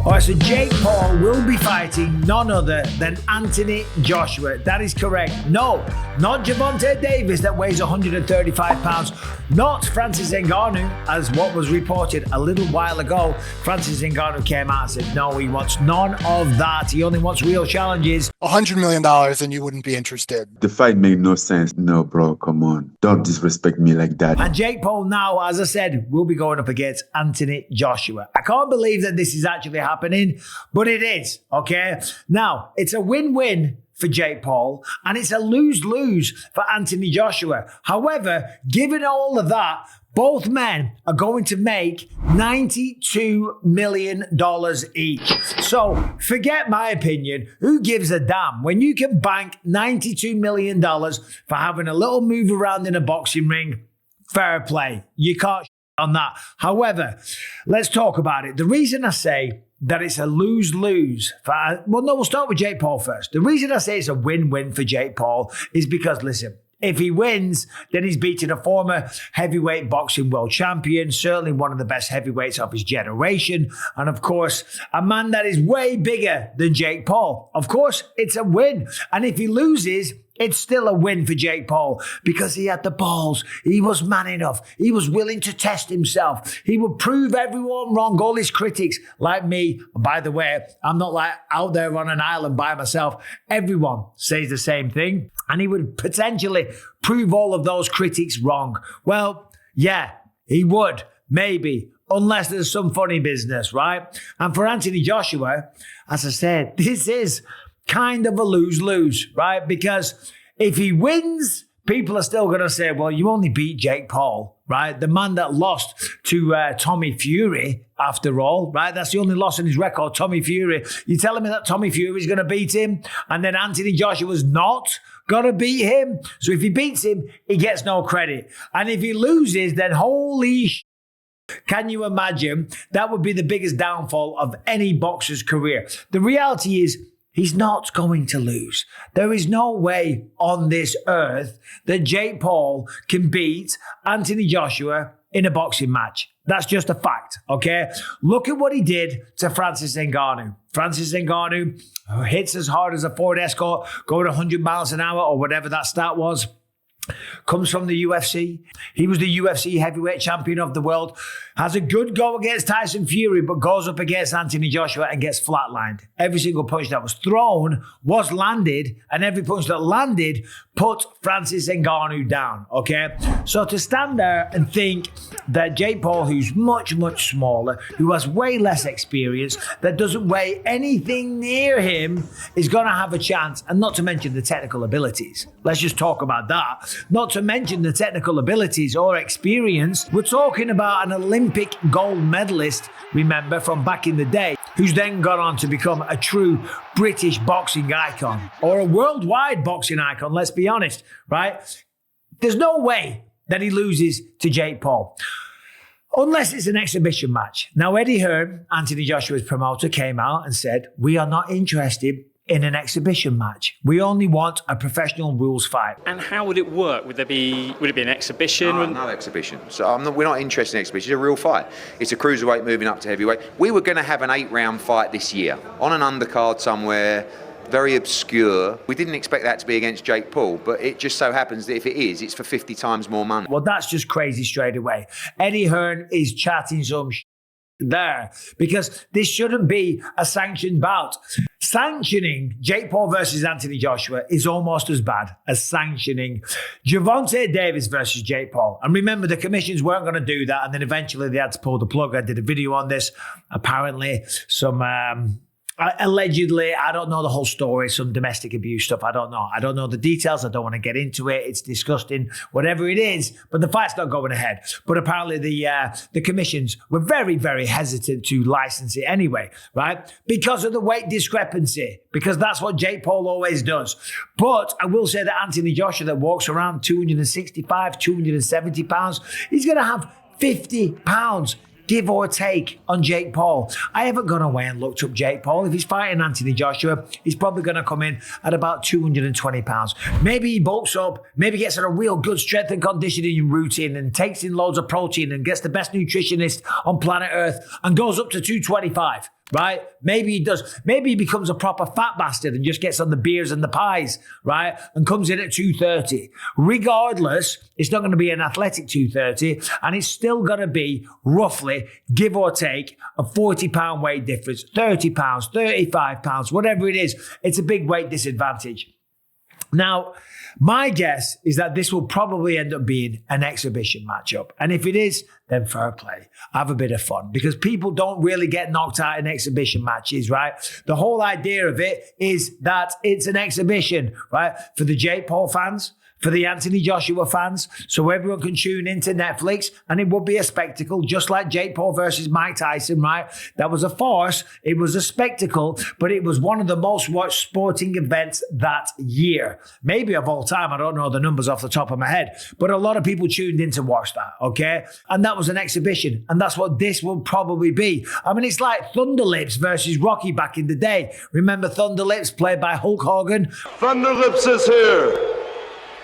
All right, so Jake Paul will be fighting none other than Anthony Joshua. That is correct. No, not Gervonta Davis that weighs 135 pounds. Not Francis Ngannou, as what was reported a little while ago. Francis Ngannou came out and said, no, he wants none of that. He only wants real challenges. $100 million and you wouldn't be interested. The fight made no sense. No, bro, come on. Don't disrespect me like that. And Jake Paul now, as I said, will be going up against Anthony Joshua. I can't believe that this is actually happening, but it is, okay? Now, it's a win-win for Jake Paul, and it's a lose-lose for Anthony Joshua. However, given all of that, both men are going to make $92 million each. So forget my opinion. Who gives a damn? When you can bank $92 million for having a little move around in a boxing ring, fair play. You can't on that. However, let's talk about it. The reason I say that it's a lose-lose we'll start with Jake Paul first. The reason I say it's a win-win for Jake Paul is because, listen, if he wins, then he's beating a former heavyweight boxing world champion, certainly one of the best heavyweights of his generation, and of course, a man that is way bigger than Jake Paul. Of course, it's a win. And if he loses, it's still a win for Jake Paul because he had the balls. He was man enough. He was willing to test himself. He would prove everyone wrong, all his critics, like me. By the way, I'm not like out there on an island by myself. Everyone says the same thing. And he would potentially prove all of those critics wrong. Well, yeah, he would, maybe, unless there's some funny business, right? And for Anthony Joshua, as I said, this is kind of a lose-lose, right? Because if he wins, people are still going to say, well, you only beat Jake Paul, right? The man that lost to Tommy Fury, after all, right? That's the only loss in his record, Tommy Fury. You're telling me that Tommy Fury is going to beat him and then Anthony Joshua's not going to beat him? So if he beats him, he gets no credit. And if he loses, then holy can you imagine? That would be the biggest downfall of any boxer's career. The reality is, he's not going to lose. There is no way on this earth that Jake Paul can beat Anthony Joshua in a boxing match. That's just a fact, okay? Look at what he did to Francis Ngannou. Francis Ngannou hits as hard as a Ford Escort, going 100 miles an hour or whatever that stat was. Comes from the UFC. He was the UFC heavyweight champion of the world. Has a good go against Tyson Fury, but goes up against Anthony Joshua and gets flatlined. Every single punch that was thrown was landed, and every punch that landed put Francis Ngannou down, okay? So to stand there and think that Jake Paul, who's much, much smaller, who has way less experience, that doesn't weigh anything near him, is going to have a chance, and not to mention the technical abilities. Let's just talk about that. Not to mention the technical abilities or experience. We're talking about an Olympic gold medalist, remember, from back in the day, who's then gone on to become a true British boxing icon or a worldwide boxing icon, let's be honest, right? There's no way that he loses to Jake Paul. Unless it's an exhibition match. Now, Eddie Hearn, Anthony Joshua's promoter, came out and said, we are not interested in an exhibition match. We only want a professional rules fight. And how would it work? Would it be an exhibition? No exhibition. So we're not interested in exhibition. It's a real fight. It's a cruiserweight moving up to heavyweight. We were going to have an 8-round fight this year on an undercard somewhere, very obscure. We didn't expect that to be against Jake Paul, but it just so happens that if it is, it's for 50 times more money. Well, that's just crazy straight away. Eddie Hearn is chatting some there because this shouldn't be a sanctioned bout. Sanctioning Jake Paul versus Anthony Joshua is almost as bad as sanctioning Gervonta Davis versus Jake Paul. And remember, the commissions weren't going to do that, and then eventually they had to pull the plug. I did a video on this. Apparently, some allegedly, I don't know the whole story, some domestic abuse stuff. I don't know. I don't know the details. I don't want to get into it. It's disgusting, whatever it is. But the fight's not going ahead. But apparently the commissions were very, very hesitant to license it anyway, right? Because of the weight discrepancy. Because that's what Jake Paul always does. But I will say that Anthony Joshua, that walks around 265, 270 pounds, he's going to have 50 pounds give or take on Jake Paul. I haven't gone away and looked up Jake Paul. If he's fighting Anthony Joshua, he's probably going to come in at about 220 pounds. Maybe he bulks up, maybe gets on a real good strength and conditioning routine and takes in loads of protein and gets the best nutritionist on planet Earth and goes up to 225, right? Maybe he does. Maybe he becomes a proper fat bastard and just gets on the beers and the pies, right? And comes in at 230. Regardless, it's not going to be an athletic 230, and it's still going to be roughly, give or take, a 40-pound weight difference, 30 pounds, 35 pounds, whatever it is. It's a big weight disadvantage. Now, my guess is that this will probably end up being an exhibition matchup. And if it is, then fair play. Have a bit of fun, because people don't really get knocked out in exhibition matches, right? The whole idea of it is that it's an exhibition, right? For the Jake Paul fans, for the Anthony Joshua fans, so everyone can tune into Netflix, and it would be a spectacle, just like Jake Paul versus Mike Tyson, right? That was a farce. It was a spectacle, but it was one of the most watched sporting events that year. Maybe of all time. I don't know the numbers off the top of my head, but a lot of people tuned in to watch that, okay? And that was an exhibition, and that's what this will probably be. I mean, it's like Thunder Lips versus Rocky back in the day. Remember Thunder Lips, played by Hulk Hogan? Thunder Lips is here.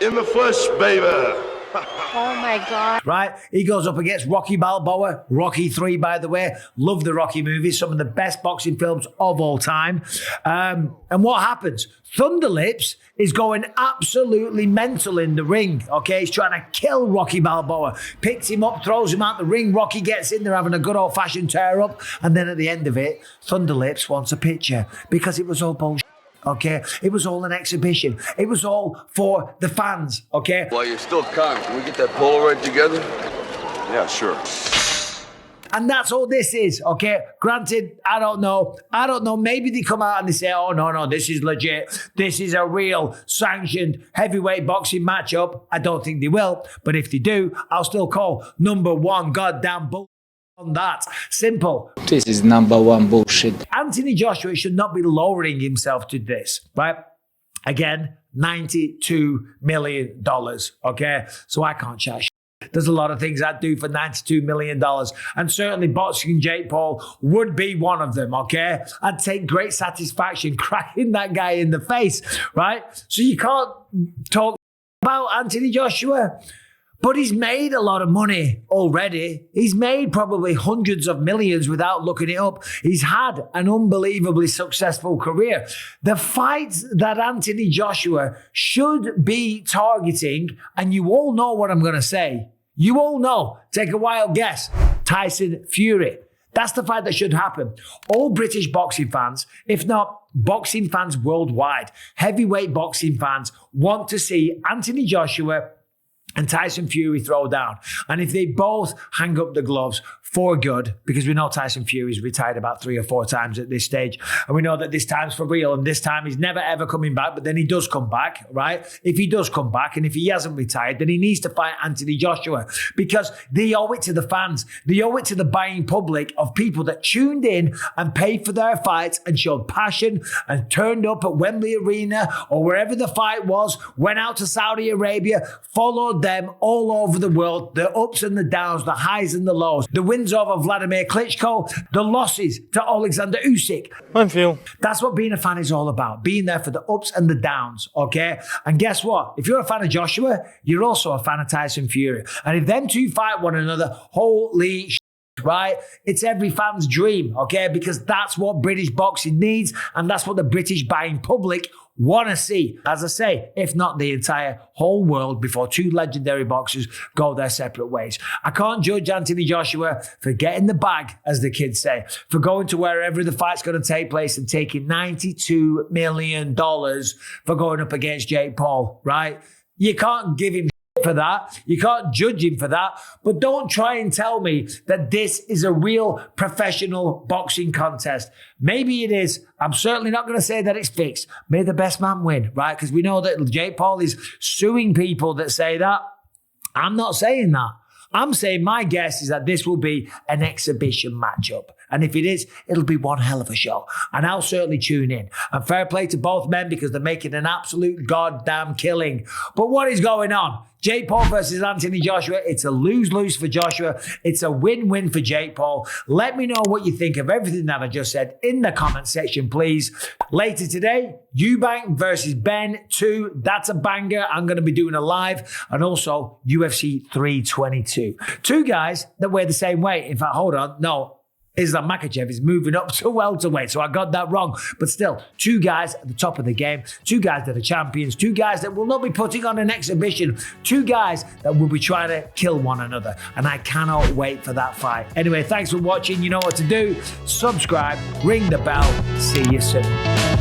In the flesh, baby. Oh my God. Right? He goes up against Rocky Balboa. Rocky 3, by the way. Love the Rocky movies. Some of the best boxing films of all time. And what happens? Thunder Lips is going absolutely mental in the ring. Okay? He's trying to kill Rocky Balboa. Picks him up, throws him out the ring. Rocky gets in there having a good old-fashioned tear-up. And then at the end of it, Thunder Lips wants a picture because it was all bullshit. Okay, it was all an exhibition. It was all for the fans. Okay. While you're still calm, can we get that Polaroid together? Yeah, sure. And that's all this is. Okay. Granted, I don't know. Maybe they come out and they say, "Oh no, this is legit. This is a real sanctioned heavyweight boxing matchup." I don't think they will, but if they do, I'll still call number one goddamn bull. On that. Simple. This is number one bullshit. Anthony Joshua should not be lowering himself to this, right? Again, $92 million, okay? So I can't chat shit. There's a lot of things I'd do for $92 million. And certainly boxing Jake Paul would be one of them, okay? I'd take great satisfaction cracking that guy in the face, right? So you can't talk about Anthony Joshua. But he's made a lot of money already. He's made probably hundreds of millions without looking it up. He's had an unbelievably successful career. The fights that Anthony Joshua should be targeting, and you all know what I'm going to say. You all know. Take a wild guess. Tyson Fury. That's the fight that should happen. All British boxing fans, if not boxing fans worldwide, heavyweight boxing fans, want to see Anthony Joshua and Tyson Fury throw down. And if they both hang up the gloves for good, because we know Tyson Fury's retired about 3 or 4 times at this stage, and we know that this time's for real, and this time he's never ever coming back, but then he does come back, right? If he does come back, and if he hasn't retired, then he needs to fight Anthony Joshua, because they owe it to the fans. They owe it to the buying public of people that tuned in and paid for their fights and showed passion and turned up at Wembley Arena or wherever the fight was, went out to Saudi Arabia, followed them all over the world, the ups and the downs, the highs and the lows, the wins over Vladimir Klitschko, the losses to Alexander Usyk. I feel. That's what being a fan is all about, being there for the ups and the downs, okay? And guess what? If you're a fan of Joshua, you're also a fan of Tyson Fury. And if them two fight one another, holy shit, right? It's every fan's dream, okay? Because that's what British boxing needs, and that's what the British buying public want to see. As I say, if not the entire whole world, before two legendary boxers go their separate ways. I can't judge Anthony Joshua for getting the bag, as the kids say, for going to wherever the fight's going to take place and taking $92 million for going up against Jake Paul, right? You can't give him for that. You can't judge him for that. But don't try and tell me that this is a real professional boxing contest. Maybe it is. I'm certainly not going to say that it's fixed. May the best man win, right? Because we know that Jake Paul is suing people that say that. I'm not saying that. I'm saying my guess is that this will be an exhibition matchup. And if it is, it'll be one hell of a show. And I'll certainly tune in. And fair play to both men because they're making an absolute goddamn killing. But what is going on? Jake Paul versus Anthony Joshua. It's a lose-lose for Joshua. It's a win-win for Jake Paul. Let me know what you think of everything that I just said in the comment section, please. Later today, Eubank versus Ben 2. That's a banger. I'm going to be doing a live. And also UFC 322. Two guys that weigh the same weight. In fact, hold on. No. Islam Makhachev is moving up to welterweight, so I got that wrong. But still, two guys at the top of the game, two guys that are champions, two guys that will not be putting on an exhibition, two guys that will be trying to kill one another. And I cannot wait for that fight. Anyway, thanks for watching. You know what to do. Subscribe, ring the bell. See you soon.